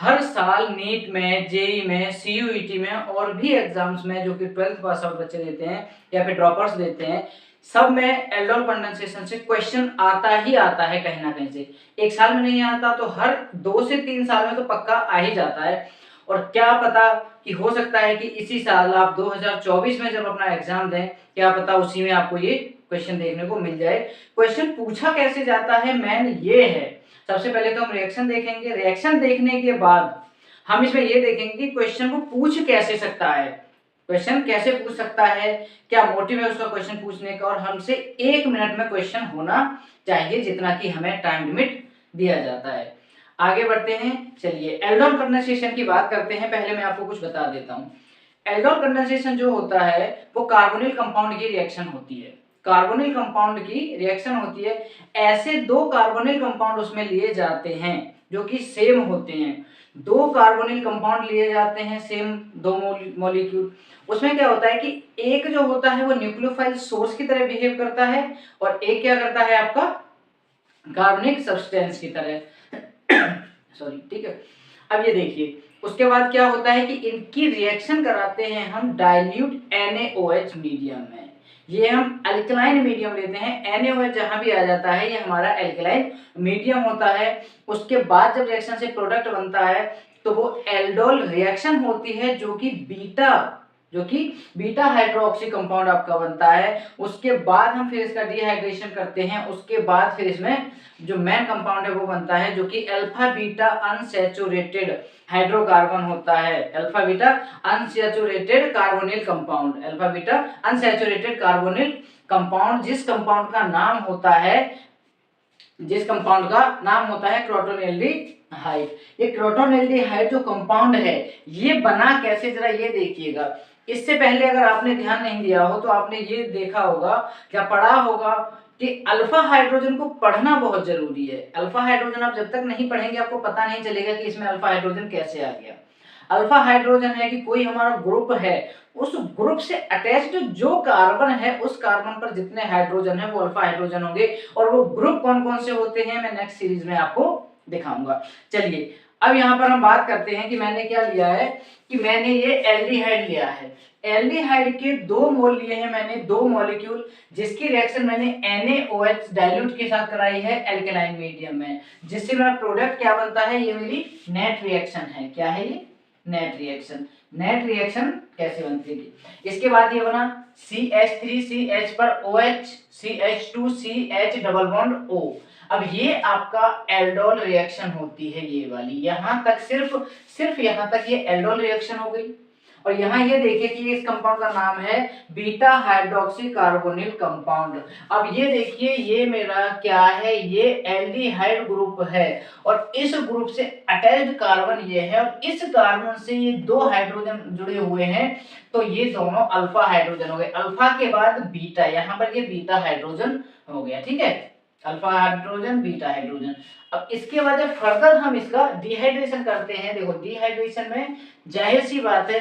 हर साल नीट में, जेई में, सीयूईटी में और भी एग्जाम्स में जो कि 12th पास आउट बच्चे देते हैं या फिर ड्रॉपर्स देते हैं, सब में एल्डोल कंडेंसेशन से क्वेश्चन आता ही आता है कहीं ना कहीं से। एक साल में नहीं आता तो हर 2 से 3 साल में तो पक्का आ ही जाता है। और क्या पता कि हो सकता है कि इसी साल आप 2024 में जब अपना एग्जाम दें, क्या पता उसी में आपको ये क्वेश्चन देखने को मिल जाए। क्वेश्चन पूछा कैसे जाता है मेन ये है। सबसे पहले तो हम रिएक्शन देखेंगे, रिएक्शन देखने के बाद हम इसमें ये देखेंगे कि क्वेश्चन को पूछ कैसे सकता है, क्वेश्चन कैसे पूछ सकता है, क्या मोटिव है उसका क्वेश्चन पूछने का, और हमसे 1 मिनट में क्वेश्चन होना चाहिए जितना कि हमें टाइम लिमिट दिया जाता है। आगे बढ़ते हैं, चलिए एल्डोल कंडेंसेशन की बात करते हैं। पहले मैं आपको कुछ बता देता हूँ। एल्डोल कंडेंसेशन जो होता है वो कार्बोनिल कंपाउंड की रिएक्शन होती है। कार्बोनिल कंपाउंड की रिएक्शन होती है, ऐसे 2 कार्बोनिल कंपाउंड उसमें लिए जाते हैं जो कि सेम होते हैं। 2 कार्बोनिल कंपाउंड लिए जाते हैं सेम, 2 मॉलिक्यूल। उसमें क्या होता है कि एक जो होता है वो न्यूक्लियोफाइल सोर्स की तरह बिहेव करता है और एक क्या करता है आपका कार्बनिक सब्सटेंस की तरह सॉरी, ठीक है। अब ये देखिए उसके बाद क्या होता है कि इनकी रिएक्शन कराते हैं हम डाइल्यूट NaOH मीडियम में। ये हम अल्कलाइन मीडियम लेते हैं, NaOH जहां भी आ जाता है ये हमारा अल्कलाइन मीडियम होता है। उसके बाद जब रिएक्शन से प्रोडक्ट बनता है तो वो एल्डोल रिएक्शन होती है जो कि बीटा हाइड्रोक्सी कंपाउंड आपका बनता है। उसके बाद हम फिर इसका डिहाइड्रेशन करते हैं, उसके बाद फिर इसमें जो मेन कंपाउंड है वो बनता है जो कि अल्फा बीटा अनसैचुरेटेड हाइड्रोकार्बन होता है। Alpha beta unsaturated carbonyl compound, alpha beta unsaturated carbonyl compound, जिस कंपाउंड का नाम होता है क्रोटोनेल्डिहाइड। ये क्रोटोनेल्डिहाइड जो कंपाउंड है ये बना कैसे, जरा ये देखिएगा। इससे पहले अगर आपने ध्यान नहीं दिया हो तो आपने ये देखा होगा, क्या पढ़ा होगा कि अल्फा हाइड्रोजन को पढ़ना बहुत जरूरी है। अल्फा हाइड्रोजन आप जब तक नहीं पढ़ेंगे आपको पता नहीं चलेगा कि इसमें अल्फा हाइड्रोजन कैसे आ गया। अल्फा हाइड्रोजन है कि कोई हमारा ग्रुप है, उस ग्रुप से अटैच्ड जो कार्बन है उस कार्बन पर जितने हाइड्रोजन है वो अल्फा हाइड्रोजन होंगे। और वो ग्रुप कौन कौन से होते हैं मैं नेक्स्ट सीरीज में आपको दिखाऊंगा। चलिए अब यहाँ पर हम बात करते हैं कि मैंने क्या लिया है, कि मैंने ये एल्डिहाइड लिया है। एल्डिहाइड के 2 मोल लिए हैं मैंने, 2 मॉलिक्यूल, जिसकी रिएक्शन मैंने NaOH डाइल्यूट के साथ कराई है अल्कलाइन मीडियम में, जिससे मेरा प्रोडक्ट क्या बनता है, ये मेरी नेट रिएक्शन है। क्या है ये? Net reaction. नेट रिएक्शन कैसे बनती है? इसके बाद ये बना CH3CH पर OH, CH2CH double bond O। अब ये आपका एल्डोल रिएक्शन होती है, ये वाली यहां तक, सिर्फ यहां तक ये एल्डोल रिएक्शन हो गई। और यहाँ ये देखिए कि इस कंपाउंड का नाम है बीटा हाइड्रोक्सी कार्बोनिल कंपाउंड। अब ये देखिए ये मेरा क्या है, ये एल्डिहाइड ग्रुप है और इस ग्रुप से अटैच्ड कार्बन ये है और इस कार्बन से ये 2 हाइड्रोजन जुड़े हुए हैं, तो ये दोनों अल्फा हाइड्रोजन हो गए। अल्फा के बाद बीटा, यहाँ पर ये बीटा हाइड्रोजन हो गया, ठीक है, अल्फा हाइड्रोजन बीटा हाइड्रोजन। अब इसके बाद जब फर्दर हम इसका डिहाइड्रेशन करते हैं, देखो डिहाइड्रेशन में जाहिर सी बात है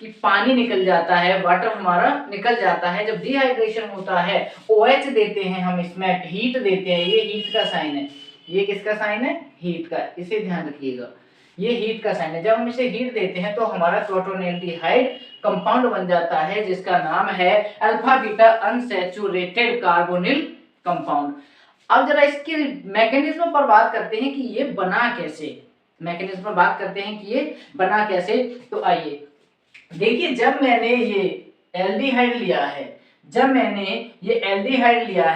कि पानी निकल जाता है, वाटर हमारा निकल जाता है। जब डिहाइड्रेशन होता है OH देते हैं हम, इसमें हीट देते हैं, ये हीट का साइन है। ये किसका साइन है? हीट का, इसे ध्यान रखिएगा, ये हीट का साइन है। जब हम इसे हीट देते हैं तो हमारा क्रोटोनेल्डिहाइड कंपाउंड बन जाता है जिसका नाम है alpha beta unsaturated carbonyl compound. अब जरा इसके मैकेनिज्म पर बात करते हैं कि ये बना कैसे, मैकेनिज्म पर बात करते हैं कि ये बना कैसे। तो आइए देखिए, जब मैंने ये एल्डिहाइड लिया है,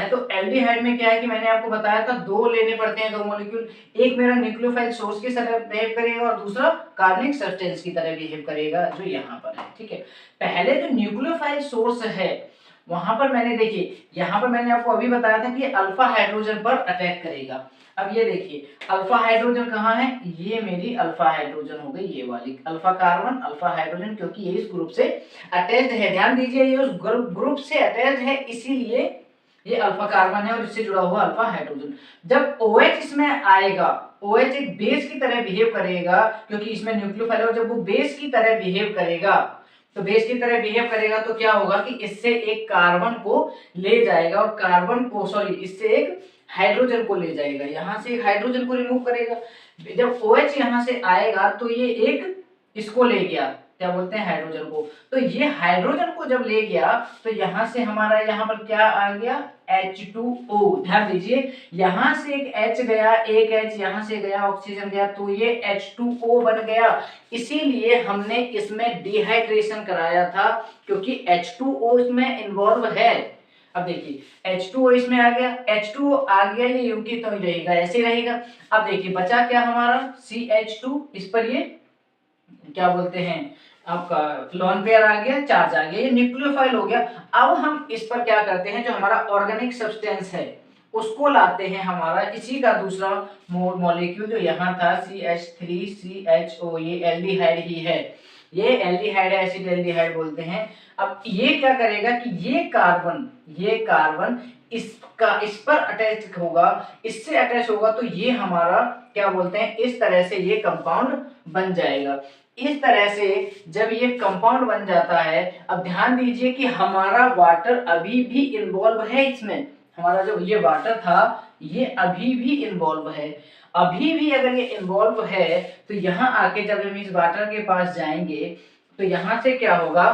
तो एल्डिहाइड में क्या है कि मैंने आपको बताया था 2 लेने पड़ते हैं, 2 मॉलिक्यूल। एक मेरा न्यूक्लियोफाइल सोर्स की तरह बिहेव करेगा और दूसरा कार्बनिक सब्सटेंस की तरह बिहेव करेगा, जो यहाँ पर है, ठीक है। पहले जो न्यूक्लियोफाइल सोर्स है वहां पर मैंने, देखिए यहाँ पर मैंने आपको अभी बताया था कि अल्फा हाइड्रोजन पर अटैक करेगा। अब ये देखिए अल्फा हाइड्रोजन कहाँ है, ये मेरी अल्फा हाइड्रोजन हो गई, ये वाली अल्फा कार्बन अल्फा हाइड्रोजन, क्योंकि ये इस ग्रुप से अटैच्ड है। ध्यान दीजिए ये उस ग्रुप से अटैच्ड है, इसीलिए ये अल्फा कार्बन है और इससे जुड़ा हुआ अल्फा हाइड्रोजन। जब OH इसमें आएगा, OH एक बेस की तरह बिहेव करेगा क्योंकि इसमें न्यूक्लियोफाइल है, और जब वो बेस की तरह बिहेव करेगा तो बेस की तरह बिहेव करेगा तो क्या होगा कि इससे एक कार्बन को ले जाएगा और कार्बन को, सॉरी, इससे एक हाइड्रोजन को ले जाएगा, यहाँ से एक हाइड्रोजन को रिमूव करेगा। जब OH यहाँ से आएगा तो ये एक इसको ले गया, क्या बोलते हैं, हाइड्रोजन को। तो ये हाइड्रोजन को जब ले गया तो यहाँ से हमारा यहाँ पर क्या आ गया, H2O। ध्यान दीजिए, यहाँ से एक H गया, एक H यहाँ से गया, ऑक्सीजन गया, तो ये H2O बन गया। इसीलिए हमने इसमें डिहाइड्रेशन कराया था, क्योंकि H2O इसमें इन्वॉल्व है। अब देखिए H2O इसमें आ गया, H2O आ गया, ये यौगिक तो रहेगा, ऐसे रहेगा। अब देखिए बचा क्या हमारा, CH2, इस पर ये क्या बोलते हैं आपका लोन पेयर आ गया, चार्ज आ गया, ये न्यूक्लियोफाइल हो गया। अब हम इस पर क्या करते हैं, जो हमारा ऑर्गेनिक सब्सटेंस है उसको लाते हैं, हमारा इसी का दूसरा मॉलिक्यूल जो यहाँ था CH3CHO, ये एल्डिहाइड ही है, ये एल्डिहाइड है, एसिड एल्डिहाइड बोलते हैं। अब ये क्या करेगा कि ये कार्बन इसका इस पर अटैच होगा, इससे अटैच होगा, तो ये हमारा क्या बोलते हैं, इस तरह से ये कंपाउंड बन जाएगा। इस तरह से जब ये कंपाउंड बन जाता है, अब ध्यान दीजिए कि हमारा वाटर अभी भी इन्वॉल्व है इसमें, हमारा जो ये वाटर था ये अभी भी इन्वॉल्व है। अभी भी अगर ये इन्वॉल्व है तो यहाँ आके जब हम इस वाटर के पास जाएंगे तो यहाँ से क्या होगा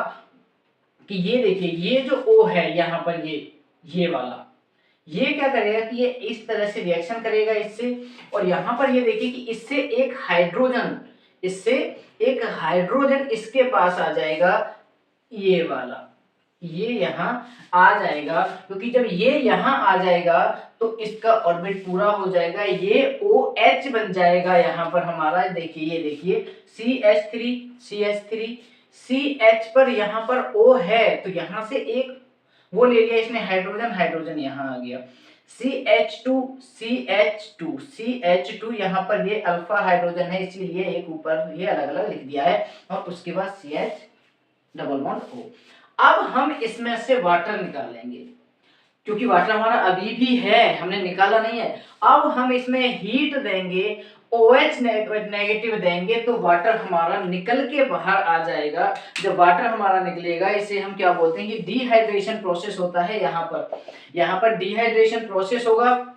कि ये देखिए, ये जो O है यहाँ पर, ये वाला, ये क्या करेगा कि ये इस तरह से रिएक्शन करेगा इससे, और यहाँ पर ये देखिए कि इससे एक हाइड्रोजन इसके पास आ जाएगा, ये वाला, ये यहाँ आ जाएगा, क्योंकि जब ये यहाँ आ जाएगा तो इसका ऑर्बिट पूरा हो जाएगा, ये OH बन जाएगा यहाँ पर हमारा। देखिए ये देखिए CH3 CH पर यहाँ पर O है, तो यहाँ से एक वो ले लिया इसने हाइड्रोजन यहाँ आ गया, CH2 यहाँ पर ये अल्फा हाइड्रोजन है, इसीलिए एक ऊपर ये अलग अलग लिख दिया है, और उसके बाद CH डबल बॉन्ड O। अब हम इसमें से वाटर निकालेंगे, क्योंकि वाटर हमारा अभी भी है, हमने निकाला नहीं है। अब हम इसमें हीट देंगे, OH नेगेटिव देंगे, तो वाटर हमारा निकल के बाहर आ जाएगा। जब वाटर हमारा निकलेगा, इसे हम क्या बोलते हैं कि डिहाइड्रेशन प्रोसेस होता है। यहाँ पर डिहाइड्रेशन प्रोसेस होगा,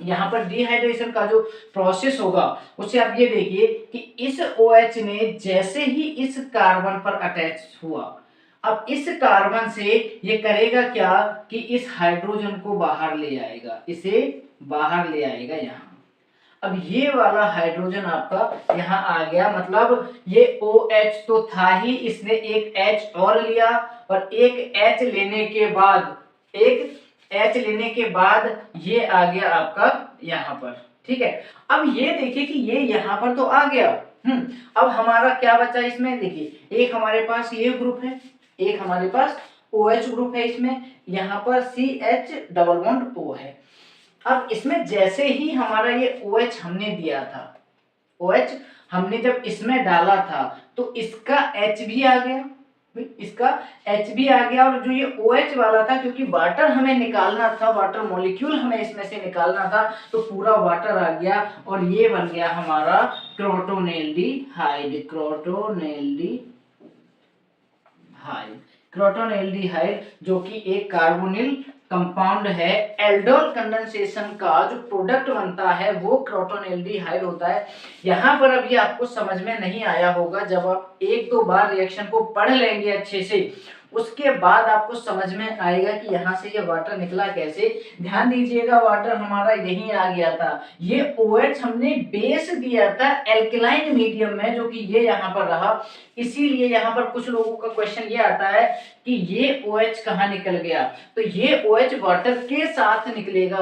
यहाँ पर डिहाइड्रेशन का जो प्रोसेस होगा उसे आप ये देखिए कि इस OH ने जैसे ही इस कार्बन पर अटैच हुआ, अब इस कार्बन से ये करेगा क्या कि इस हाइड्रोजन को बाहर ले आएगा, इसे बाहर ले आएगा यहाँ। अब ये वाला हाइड्रोजन आपका यहाँ आ गया, मतलब ये OH तो था ही, इसने एक H और लिया, और एक H लेने के बाद ये आ गया आपका यहाँ पर, ठीक है। अब ये देखिए कि ये यहाँ पर तो आ गया। अब हमारा क्या बचा इसमें, देखिए एक हमारे पास ये ग्रुप है, एक हमारे पास OH ग्रुप है, इसमें यहाँ पर CH डबल बॉन्ड O है। अब इसमें जैसे ही हमारा ये OH हमने दिया था, OH हमने जब इसमें डाला था तो इसका H भी आ गया, और जो ये OH वाला था, क्योंकि वाटर हमें निकालना था, वाटर मॉलिक्यूल हमें इसमें से निकालना था, तो पूरा वाटर आ गया, और ये बन गया हमारा क्रोटोनेल्डिहाइड, जो कि एक कार्बोनिल कंपाउंड है। एल्डोल कंडेंसेशन का जो प्रोडक्ट बनता है वो क्रोटोनेल्डिहाइड होता है। यहाँ पर अभी आपको समझ में नहीं आया होगा, जब आप एक दो बार रिएक्शन को पढ़ लेंगे अच्छे से, उसके बाद आपको समझ में आएगा कि यहाँ से ये वाटर निकला कैसे। ध्यान दीजिएगा, वाटर हमारा यहीं आ गया था, ये OH हमने बेस दिया था एल्कलाइन मीडियम में, जो कि ये यहाँ पर रहा। इसीलिए यहाँ पर कुछ लोगों का क्वेश्चन ये आता है कि ये OH कहाँ निकल गया, तो ये OH वाटर के साथ निकलेगा,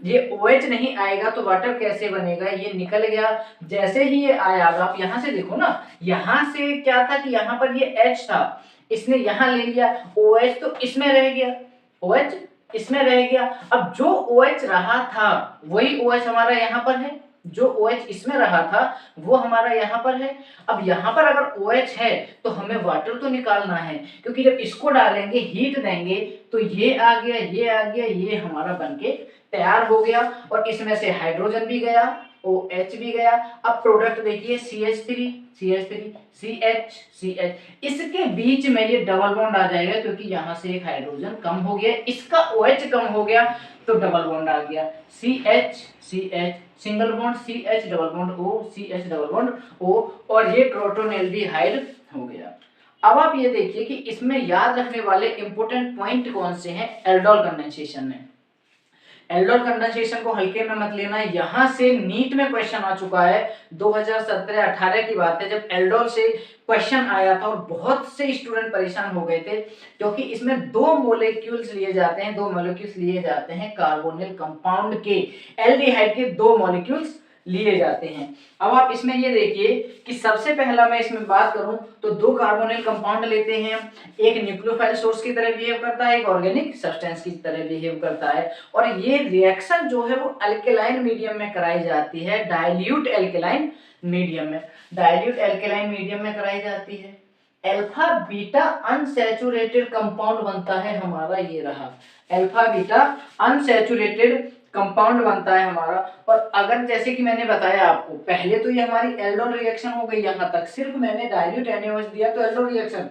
ये OH नहीं आएगा तो वाटर कैसे बनेगा, ये निकल गया। जैसे ही ये आया, आप यहाँ से देखो ना, यहाँ से क्या था कि यहाँ पर ये H था, इसने यहाँ ले लिया, OH तो इसमें रह गया, अब जो OH रहा था वही OH हमारा यहाँ पर है, जो OH इसमें रहा था वो हमारा यहाँ पर है। अब यहाँ पर अगर OH है तो हमें वाटर तो निकालना है, क्योंकि जब इसको डालेंगे, हीट देंगे, तो ये आ गया, ये हमारा बनके तैयार हो गया, और इसमें से हाइड्रोजन भी गया, OH भी गया। अब प्रोडक्ट देखिए CH3 CH3 CH CH, इसके बीच में ये डबल बॉन्ड आ जाएगा क्योंकि यहाँ से एक हाइड्रोजन कम हो गया, इसका OH कम हो गया तो डबल बॉन्ड आ गया CH CH, single bond CH double bond O, CH double bond O, और ये क्रोटोनेल्डिहाइड हो गया। अब आप ये देखिए कि इसमें याद रखने वाले इंपॉर्टेंट पॉइंट कौन से हैं एल्डोल कंडेंसेशन में। एल्डोल कंडेंसेशन को हल्के में मत लेना, यहां से नीट में क्वेश्चन आ चुका है 2017-18 की बात है जब एल्डोल से क्वेश्चन आया था और बहुत से स्टूडेंट परेशान हो गए थे क्योंकि इसमें दो मॉलिक्यूल्स लिए जाते हैं कार्बोनिल कंपाउंड के, एल्डिहाइड के दो मॉलिक्यूल्स लिए जाते हैं। अब आप इसमें ये देखिए कि सबसे पहला मैं इसमें बात करूं तो दो कार्बोनिल कंपाउंड लेते हैं, एक न्यूक्लियोफाइल सोर्स की तरह बिहेव करता है, एक ऑर्गेनिक सब्सटेंस की तरह बिहेव करता है, और ये रिएक्शन जो है वो अल्केलाइन मीडियम में कराई जाती है, डाइल्यूट अल्केलाइन मीडियम में, डाइल्यूट अल्केलाइन मीडियम में कराई जाती है। अल्फा बीटा अनसैचुरेटेड कंपाउंड बनता है हमारा, ये रहा अल्फा बीटा अनसैचुरेटेड कंपाउंड बनता है हमारा। और अगर जैसे कि मैंने बताया आपको पहले तो ये हमारी एल्डोल रिएक्शन हो गई, यहाँ तक सिर्फ मैंने डाइल्यूट NaOH दिया तो एल्डोल रिएक्शन,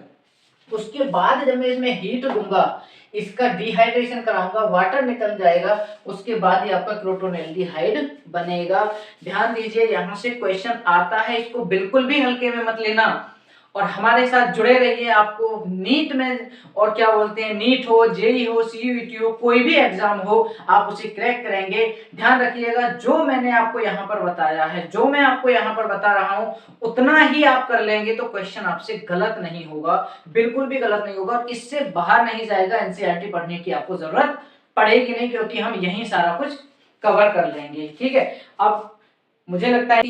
उसके बाद जब मैं इसमें हीट दूंगा, इसका डिहाइड्रेशन कराऊंगा, वाटर निकल जाएगा, उसके बाद ही आपका क्रोटोनेल्डिहाइड बनेगा। ध्यान दीजिए यहाँ से क्वेश्चन आता है, इसको बिल्कुल भी हल्के में मत लेना और हमारे साथ जुड़े रहिए। आपको नीट में और क्या बोलते हैं, नीट हो, जेई हो, CUET हो, कोई भी एग्जाम हो, आप उसे क्रैक करेंगे। ध्यान रखिएगा जो मैंने आपको यहाँ पर बताया है, जो मैं आपको यहाँ पर बता रहा हूँ उतना ही आप कर लेंगे तो क्वेश्चन आपसे गलत नहीं होगा, बिल्कुल भी गलत नहीं होगा, और इससे बाहर नहीं जाएगा। NCERT पढ़ने की आपको जरूरत पड़ेगी नहीं क्योंकि हम यही सारा कुछ कवर कर लेंगे। ठीक है, अब मुझे लगता है